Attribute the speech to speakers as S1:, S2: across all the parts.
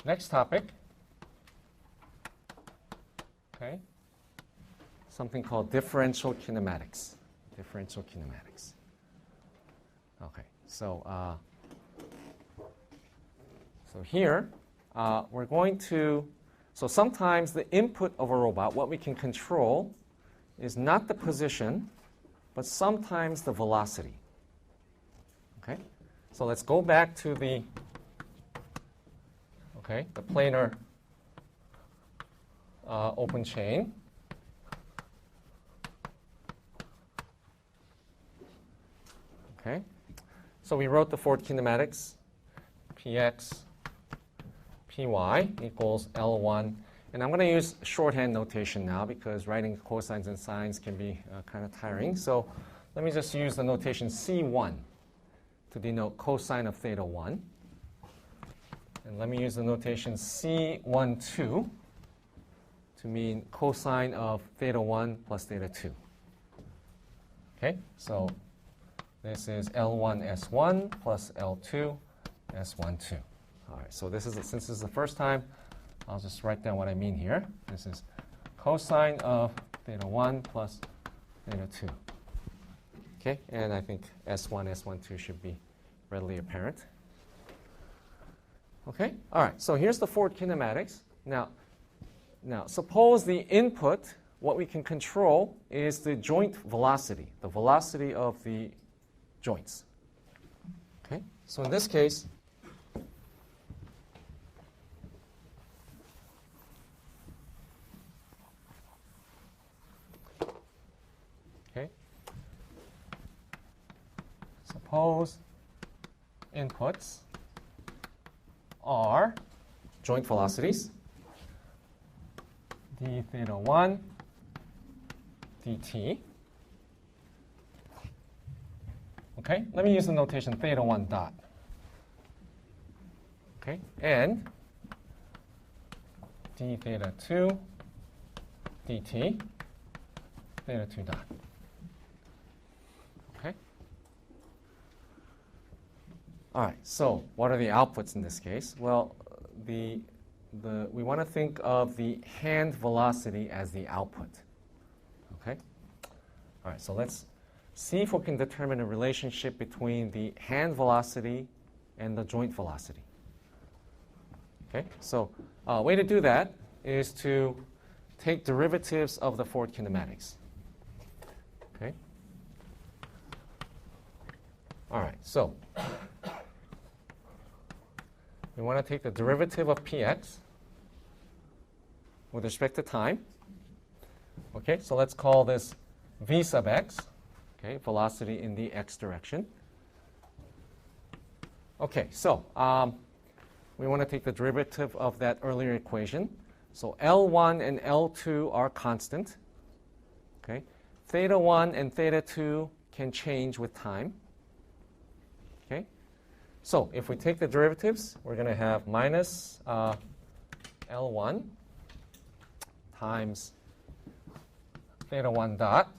S1: Next topic. Okay. Something called differential kinematics. Differential kinematics. Okay. So here we're going to. So sometimes the input of a robot, what we can control, is not the position, but sometimes the velocity. Okay. So let's go back to the planar open chain. Okay. So we wrote the forward kinematics, Px, Py equals L1. And I'm going to use shorthand notation now because writing cosines and sines can be kind of tiring. So let me just use the notation C1 to denote cosine of theta 1. And let me use the notation C12 to mean cosine of theta 1 plus theta 2. Okay, so this is L1 S1 plus L2 S12. All right, so this is, since this is the first time, I'll just write down what I mean here. This is cosine of theta 1 plus theta 2. Okay, and I think S1, S12 should be readily apparent. Okay, all right, so here's the forward kinematics. Now suppose the input, what we can control, is the joint velocity, the velocity of the joints. Okay, so in this case, suppose inputs are joint velocities, d theta 1 dt. Okay, let me use the notation theta 1 dot. Okay, and d theta 2 dt, theta 2 dot. Okay. All right, so what are the outputs in this case? Well, we want to think of the hand velocity as the output. Okay? All right, so let's see if we can determine a relationship between the hand velocity and the joint velocity. Okay, so a way to do that is to take derivatives of the forward kinematics. Okay? All right, so we want to take the derivative of px with respect to time. Okay, so let's call this v sub x, okay, velocity in the x direction. Okay, so we want to take the derivative of that earlier equation. So L1 and L2 are constant. Okay, theta 1 and theta 2 can change with time. Okay. So if we take the derivatives, we're going to have minus L1 times theta 1 dot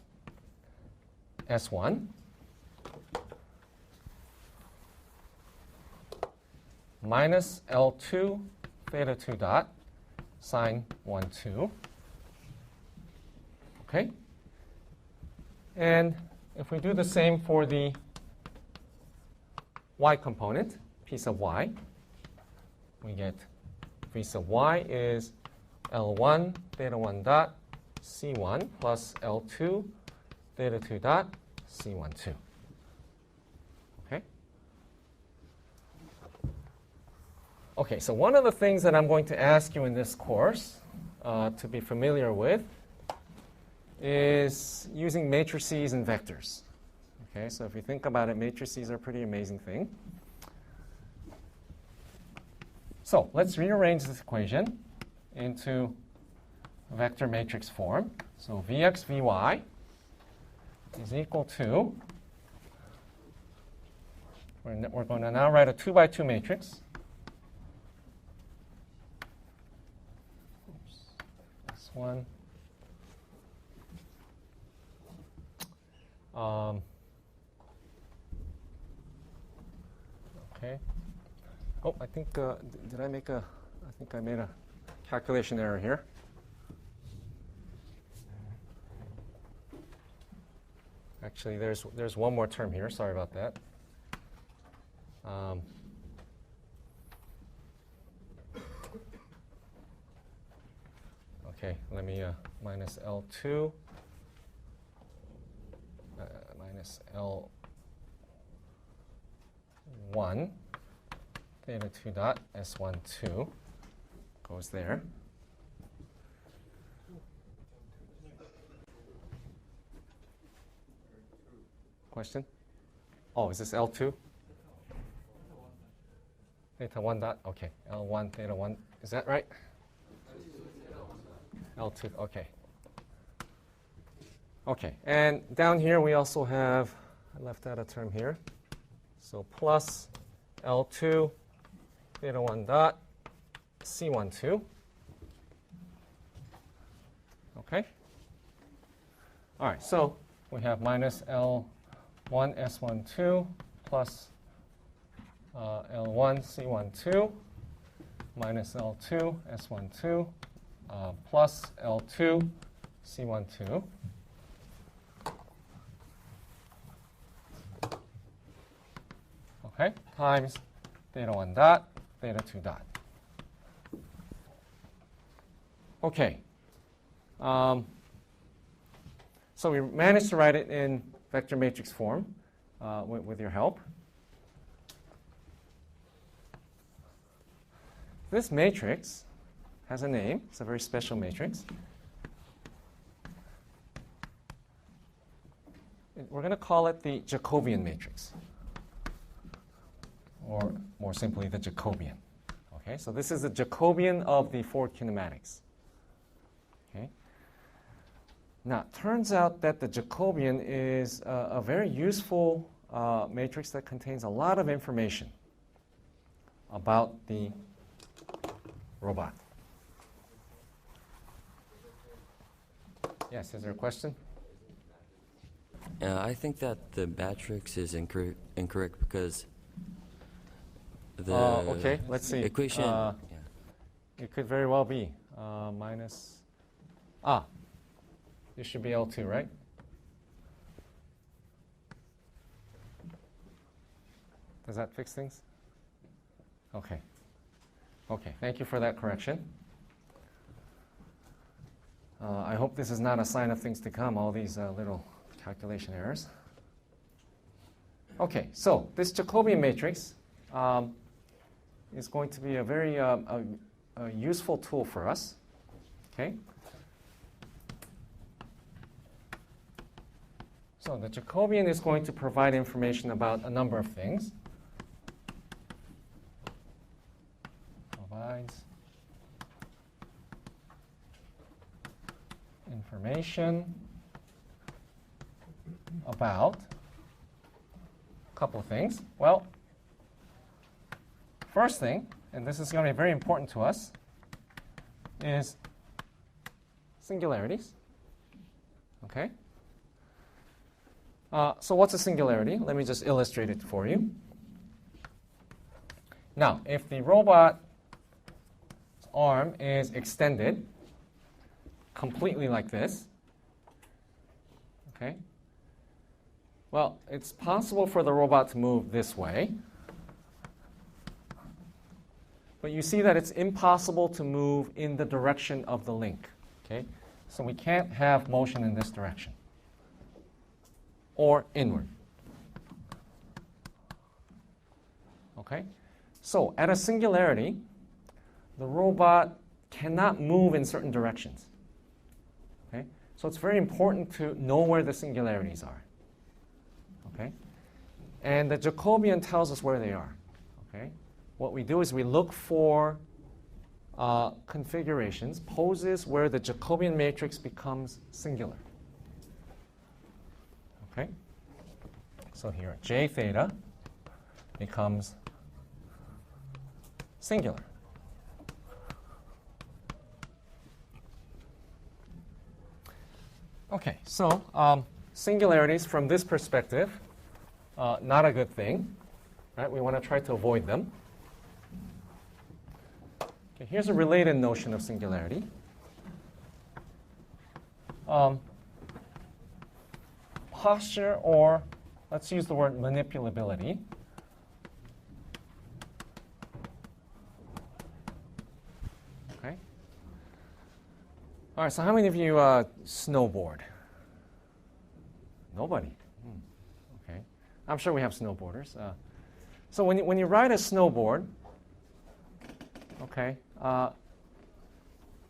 S1: S1 minus L2 theta 2 dot sine 1, 2. Okay? And if we do the same for the y component, p sub y, we get v sub y is L1 theta 1 dot C1 plus L2 theta 2 dot C1, 2. Okay? Okay, so one of the things that I'm going to ask you in this course to be familiar with is using matrices and vectors. Okay, so if you think about it, matrices are a pretty amazing thing. So let's rearrange this equation into vector matrix form. So Vx, Vy is equal to, we're going to now write a 2 by 2 matrix. Oops, this one. Okay. Oh, I think, did I make a I think I made a calculation error here. Actually, there's one more term here. Sorry about that. Okay, let me minus L2 minus L1 theta 2 dot S12 goes there. Question? Oh, is this L2? Theta 1 dot, okay. L1, theta 1, is that right? L2, okay. Okay, and down here we also have, I left out a term here. So plus L2, theta 1 dot, C12. Okay? All right, so we have minus L1 S12 plus L1 C12 minus L2 S12 plus L2 C12. Okay, times theta 1 dot, theta 2 dot. Okay. So we managed to write it in vector matrix form with your help. This matrix has a name. It's a very special matrix. We're going to call it the Jacobian matrix, or more simply, the Jacobian. Okay, so this is the Jacobian of the fluid kinematics. Okay. Now, it turns out that the Jacobian is a very useful matrix that contains a lot of information about the robot. Yes, is there a question?
S2: I think that the matrix is incorrect because the
S1: okay, let's see.
S2: equation.
S1: It could very well be minus. This should be L2, right? Does that fix things? Okay. Okay, thank you for that correction. I hope this is not a sign of things to come, all these little calculation errors. Okay, so this Jacobian matrix is going to be a very a useful tool for us. Okay. So the Jacobian is going to provide information about a number of things. Provides information about a couple of things. Well, first thing, and this is going to be very important to us, is singularities. Okay? So what's a singularity? Let me just illustrate it for you. Now, if the robot's arm is extended completely like this, okay? Well, it's possible for the robot to move this way. But you see that it's impossible to move in the direction of the link, okay? So we can't have motion in this direction or inward. Okay? So at a singularity, the robot cannot move in certain directions. Okay? So it's very important to know where the singularities are. Okay? And the Jacobian tells us where they are. Okay? What we do is we look for configurations, poses where the Jacobian matrix becomes singular. Okay? So here, J theta becomes singular. Okay, so singularities from this perspective, not a good thing. Right? We want to try to avoid them. Okay, here's a related notion of singularity. Posture, or let's use the word manipulability. Okay. All right, so how many of you snowboard? Nobody. Okay. I'm sure we have snowboarders. So when you ride a snowboard, okay,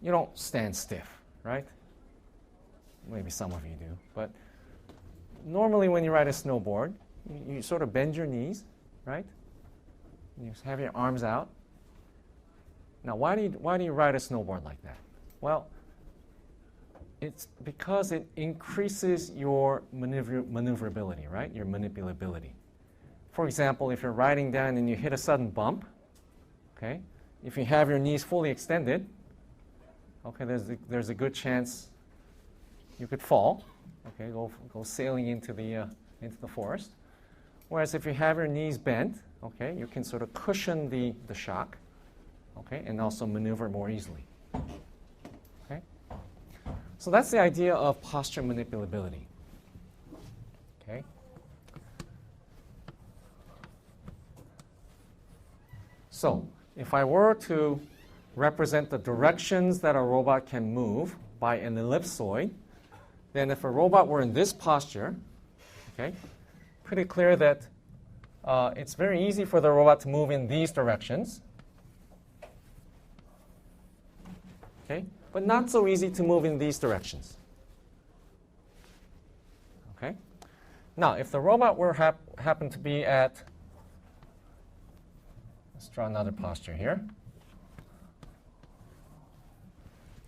S1: you don't stand stiff, right? Maybe some of you do, but normally when you ride a snowboard, you sort of bend your knees, right? You have your arms out. Now, why do you ride a snowboard like that? Well, it's because it increases your maneuverability, right? Your manipulability. For example, if you're riding down and you hit a sudden bump, okay, if you have your knees fully extended, okay, there's a good chance you could fall, okay, go sailing into the forest. Whereas if you have your knees bent, okay, you can sort of cushion the shock, okay, and also maneuver more easily. Okay, so that's the idea of posture manipulability. Okay. So if I were to represent the directions that a robot can move by an ellipsoid, then if a robot were in this posture, okay, pretty clear that it's very easy for the robot to move in these directions, okay, but not so easy to move in these directions. Okay. Now, if the robot were happen to be at, let's draw another posture here,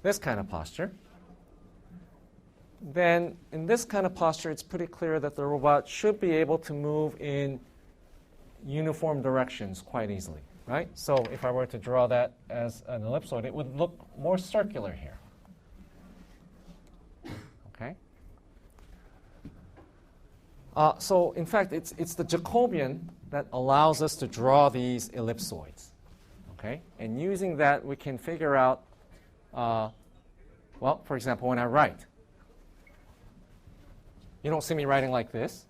S1: this kind of posture, then in this kind of posture, it's pretty clear that the robot should be able to move in uniform directions quite easily, right? So if I were to draw that as an ellipsoid, it would look more circular here. Okay? So in fact, it's the Jacobian that allows us to draw these ellipsoids. Okay? And using that, we can figure out, well, for example, when I write, you don't see me writing like this,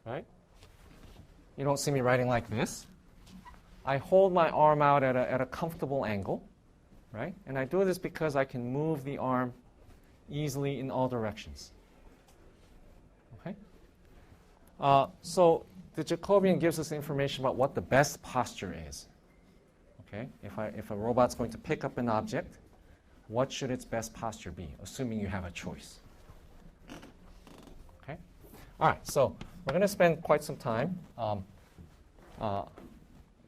S1: right? You don't see me writing like this. I hold my arm out at a comfortable angle, right? And I do this because I can move the arm easily in all directions. Okay? So the Jacobian gives us information about what the best posture is. Okay? If a robot's going to pick up an object, what should its best posture be, assuming you have a choice? All right, so we're going to spend quite some time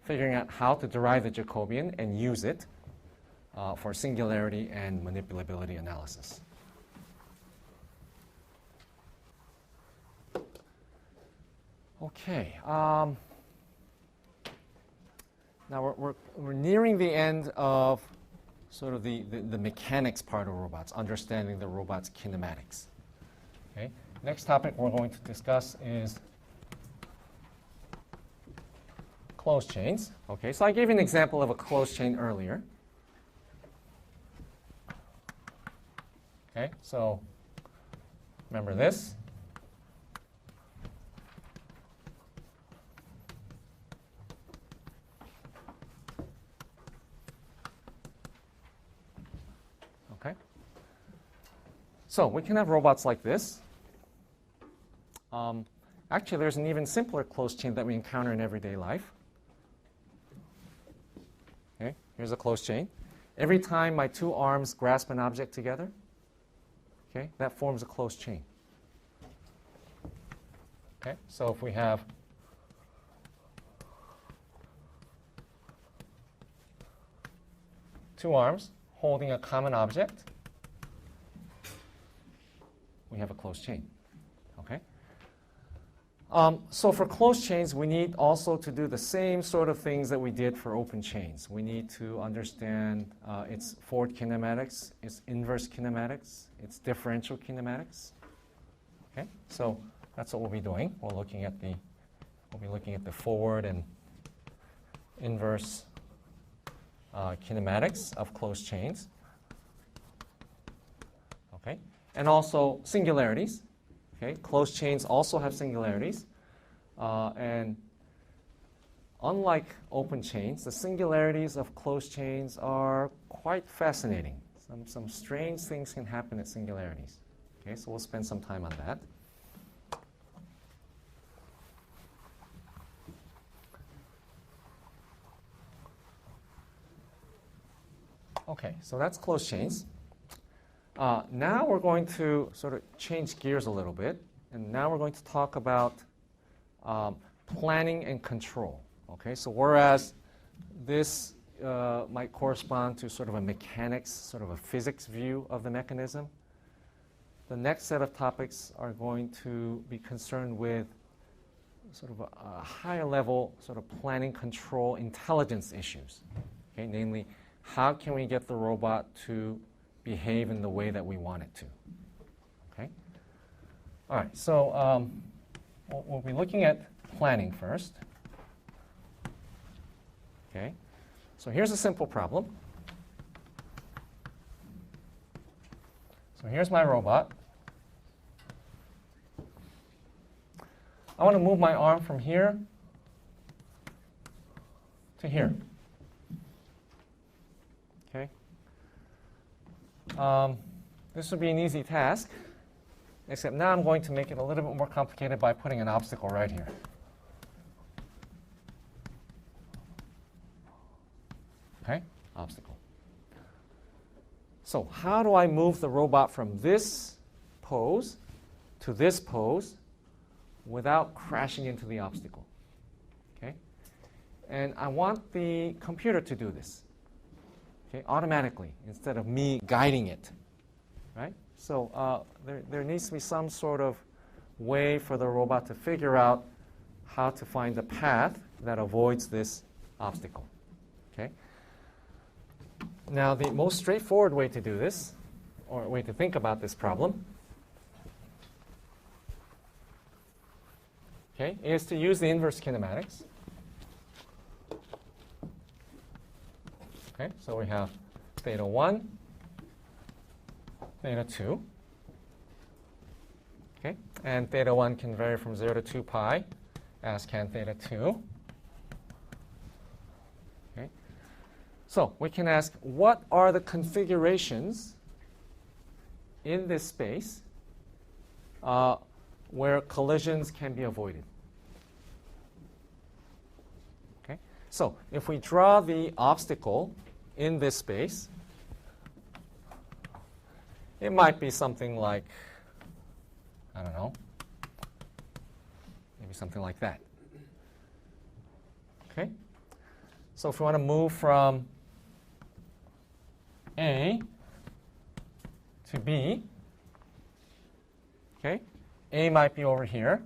S1: figuring out how to derive the Jacobian and use it for singularity and manipulability analysis. Okay. Now we're nearing the end of sort of the mechanics part of robots, understanding the robot's kinematics. Okay. Next topic we're going to discuss is closed chains. Okay, so I gave you an example of a closed chain earlier. Okay, so remember this. Okay. So we can have robots like this. Actually, there's an even simpler closed chain that we encounter in everyday life. Okay, here's a closed chain. Every time my two arms grasp an object together, okay, that forms a closed chain. Okay, so if we have two arms holding a common object, we have a closed chain. Okay. So for closed chains, we need also to do the same sort of things that we did for open chains. We need to understand its forward kinematics, its inverse kinematics, its differential kinematics. Okay, so that's what we'll be doing. We'll be looking at the forward and inverse kinematics of closed chains. Okay, and also singularities. Okay, closed chains also have singularities, and unlike open chains, the singularities of closed chains are quite fascinating. Some strange things can happen at singularities. Okay, so we'll spend some time on that. Okay, so that's closed chains. Now we're going to sort of change gears a little bit, and now we're going to talk about planning and control. Okay, so whereas this might correspond to sort of a mechanics, sort of a physics view of the mechanism, the next set of topics are going to be concerned with sort of a higher level sort of planning, control, intelligence issues. Okay, namely, how can we get the robot to behave in the way that we want it to? Okay. All right. So we'll be looking at planning first. Okay. So here's a simple problem. So here's my robot. I want to move my arm from here to here. Okay. This would be an easy task, except now I'm going to make it a little bit more complicated by putting an obstacle right here. Okay, obstacle. So how do I move the robot from this pose to this pose without crashing into the obstacle? Okay, and I want the computer to do this. Okay, automatically, instead of me guiding it, right? So there needs to be some sort of way for the robot to figure out how to find a path that avoids this obstacle. Okay. Now, the most straightforward way to do this, or way to think about this problem, okay, is to use the inverse kinematics. Okay, so we have theta 1, theta 2. Okay, and theta 1 can vary from 0 to 2 pi, as can theta 2. Okay, so we can ask, what are the configurations in this space where collisions can be avoided? Okay, so if we draw the obstacle in this space, it might be something like, I don't know, maybe something like that. Okay? So if we want to move from A to B, okay, A might be over here,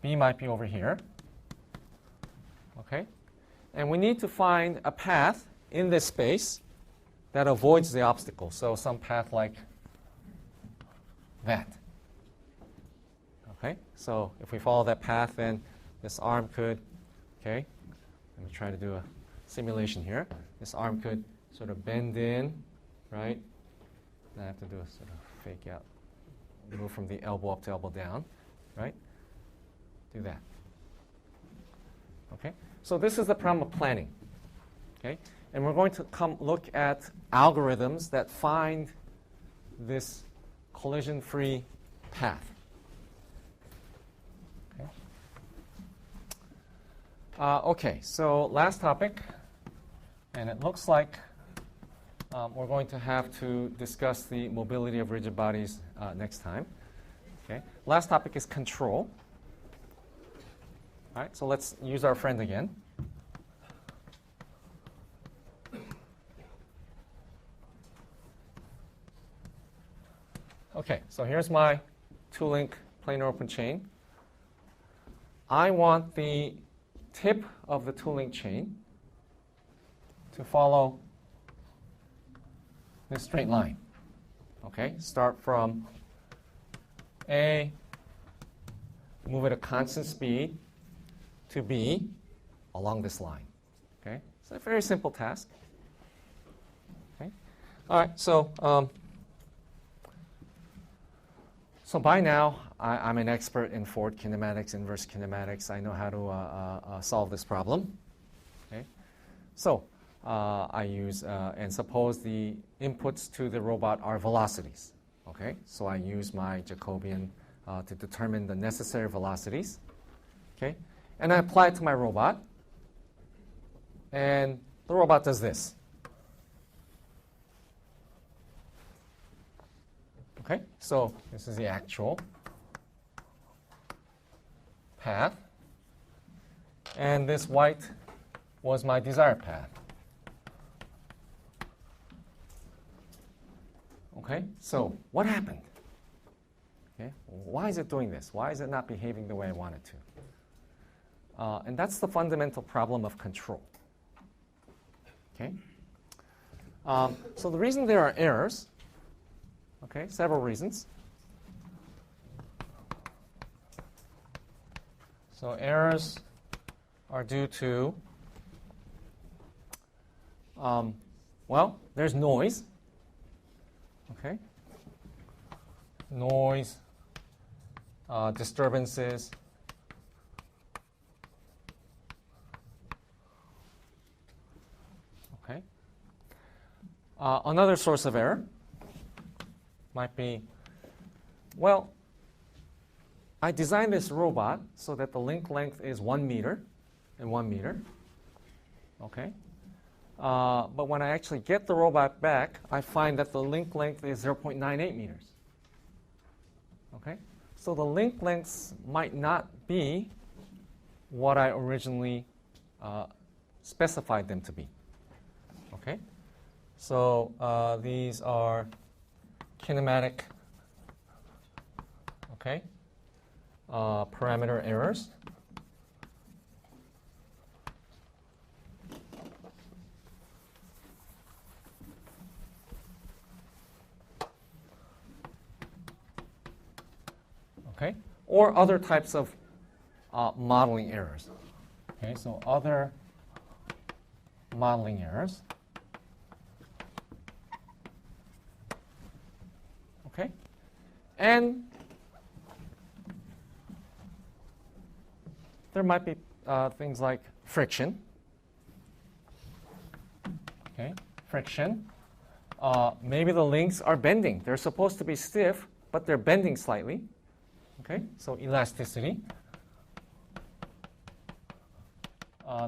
S1: B might be over here, okay? And we need to find a path in this space that avoids the obstacle. So some path like that. Okay, so if we follow that path, then this arm could, okay, let me try to do a simulation here. This arm could sort of bend in, right? Then I have to do a sort of fake out, move from the elbow up to elbow down, right? Do that. Okay, so this is the problem of planning. Okay, and we're going to look at algorithms that find this collision-free path. Okay. Okay, so last topic, and it looks like we're going to have to discuss the mobility of rigid bodies next time. Okay, last topic is control. All right, so let's use our friend again. Okay, so here's my two-link planar open chain. I want the tip of the two-link chain to follow this straight line. Okay, start from A, move at a constant speed to B along this line. Okay, It's a very simple task. Okay. All right. So by now, I'm an expert in forward kinematics, inverse kinematics. I know how to solve this problem. Okay. So I use, and suppose the inputs to the robot are velocities. Okay. So I use my Jacobian to determine the necessary velocities. Okay. And I apply it to my robot. And the robot does this. Okay, so this is the actual path. And this white was my desired path. Okay, so what happened? Okay, why is it doing this? Why is it not behaving the way I want it to? And that's the fundamental problem of control. Okay, so the reason there are errors, okay, several reasons. So errors are due to, well, there's noise. Okay, noise, disturbances. Okay. Another source of error might be, well, I designed this robot so that the link length is 1 meter and 1 meter. Okay. But when I actually get the robot back, I find that the link length is 0.98 meters. Okay. So the link lengths might not be what I originally specified them to be. Okay. So these are kinematic, okay, parameter errors. Okay, or other types of modeling errors. Okay, so other modeling errors. Okay, and there might be things like friction. Okay, friction. Maybe the links are bending. They're supposed to be stiff, but they're bending slightly. Okay, so elasticity.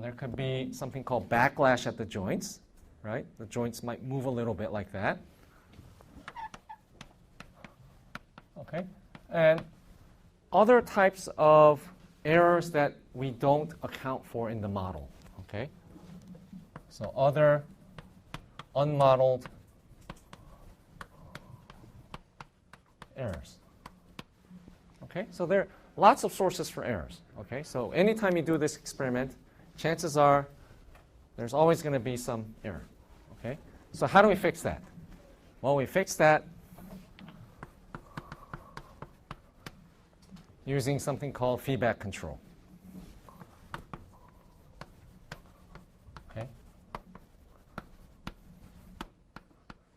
S1: There could be something called backlash at the joints, right? The joints might move a little bit like that. Okay, and other types of errors that we don't account for in the model. Okay, so other unmodeled errors. Okay, so there are lots of sources for errors. Okay, so anytime you do this experiment, chances are there's always going to be some error. Okay, so how do we fix that? Well, we fix that using something called feedback control. Okay.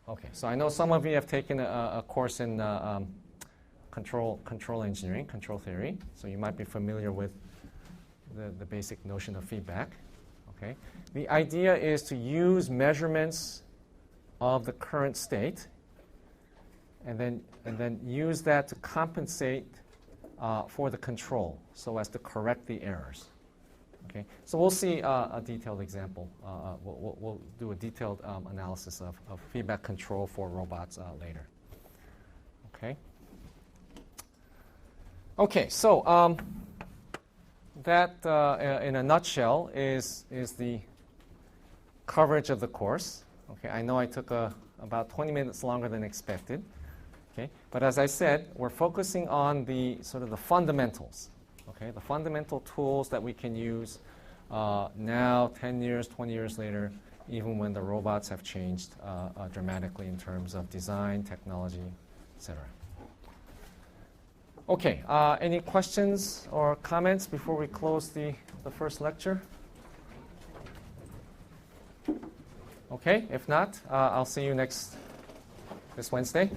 S1: Okay, so I know some of you have taken a course in control engineering, control theory, so you might be familiar with the basic notion of feedback. Okay, the idea is to use measurements of the current state, and then use that to compensate for the control, so as to correct the errors. Okay, so we'll see a detailed example. We'll do a detailed analysis of feedback control for robots later. Okay. Okay, so that, in a nutshell, is the coverage of the course. Okay, I know I took about 20 minutes longer than expected. Okay, but as I said, we're focusing on the sort of the fundamentals. Okay, the fundamental tools that we can use now, 10 years, 20 years later, even when the robots have changed dramatically in terms of design, technology, etc. Okay, any questions or comments before we close the first lecture? Okay, if not, I'll see you this Wednesday.